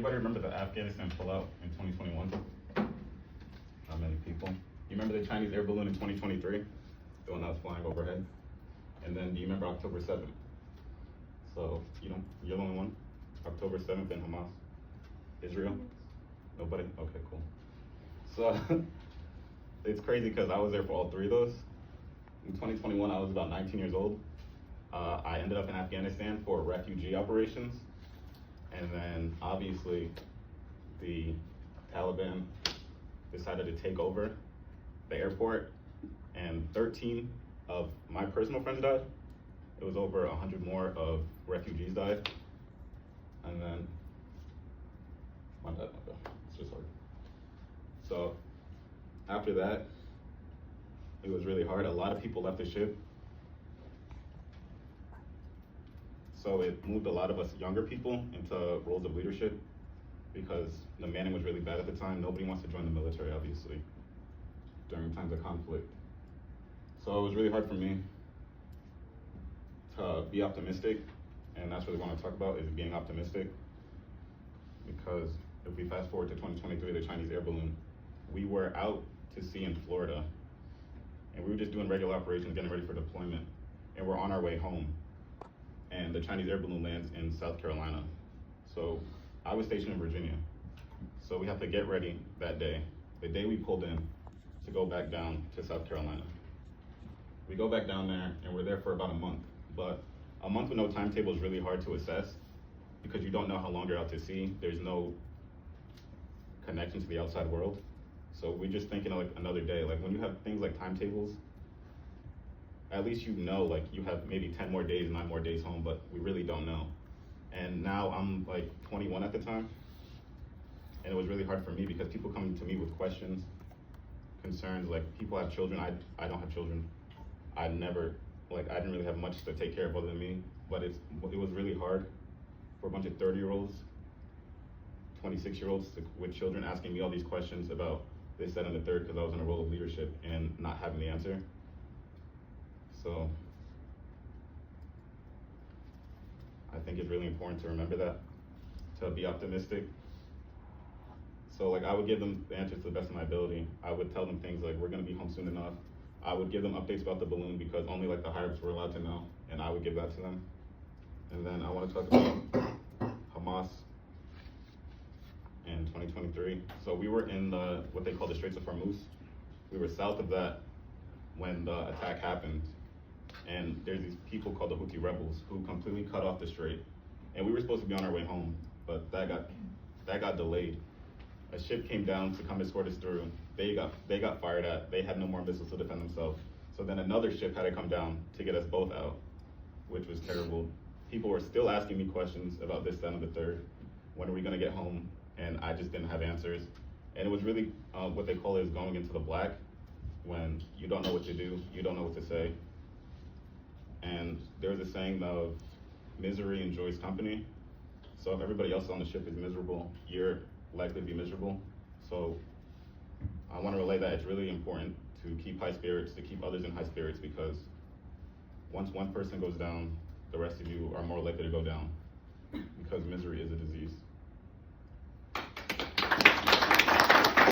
Anybody remember the Afghanistan pullout in 2021? Not many people. You remember the Chinese air balloon in 2023? The one that was flying overhead? And then do you remember October 7th? So, you're the only one. October 7th in Hamas. Israel? Nobody? Okay, cool. So, it's crazy because I was there for all three of those. In 2021, I was about 19 years old. I ended up in Afghanistan for refugee operations. And then obviously the Taliban decided to take over the airport, and 13 of my personal friends died. It was over 100 more of refugees died. And then, my bad, it's just hard. So after that, it was really hard. A lot of people left the ship. So it moved a lot of us younger people into roles of leadership because the manning was really bad at the time. Nobody wants to join the military, obviously, during times of conflict. So it was really hard for me to be optimistic, and that's what I want to talk about, is being optimistic. Because if we fast forward to 2023, the Chinese air balloon, we were out to sea in Florida, and we were just doing regular operations, getting ready for deployment, and we're on our way home. And the Chinese air balloon lands in South Carolina. So I was stationed in Virginia. So we have to get ready that day, the day we pulled in, to go back down to South Carolina. We go back down there and we're there for about a month. But a month with no timetable is really hard to assess because you don't know how long you're out to sea. There's no connection to the outside world. So we're just thinking of like another day. Like when you have things like timetables, at least you know, like you have maybe 10 more days, 9 more days home, but we really don't know. And now I'm like 21 at the time, and it was really hard for me because people coming to me with questions, concerns, like people have children, I don't have children. I didn't really have much to take care of other than me, but it was really hard for a bunch of 30-year-olds, 26-year-olds with children asking me all these questions about this, that, and the third, because I was in a role of leadership and not having the answer. So I think it's really important to remember that, to be optimistic. So like I would give them the answers to the best of my ability. I would tell them things like, we're gonna be home soon enough. I would give them updates about the balloon because only like the higher ups were allowed to know, and I would give that to them. And then I wanna talk about Hamas in 2023. So we were in what they call the Straits of Hormuz. We were south of that when the attack happened. And there's these people called the Houthi rebels who completely cut off the strait. And we were supposed to be on our way home, but that got delayed. A ship came down to come escort us through. They got fired at. They had no more missiles to defend themselves. So then another ship had to come down to get us both out, which was terrible. People were still asking me questions about this, that, and the third. When are we gonna get home? And I just didn't have answers. And it was really what they call is going into the black, when you don't know what to do, you don't know what to say. And there's a saying of misery enjoys company. So if everybody else on the ship is miserable, you're likely to be miserable. So I want to relay that it's really important to keep high spirits, to keep others in high spirits, because once one person goes down, the rest of you are more likely to go down, because misery is a disease.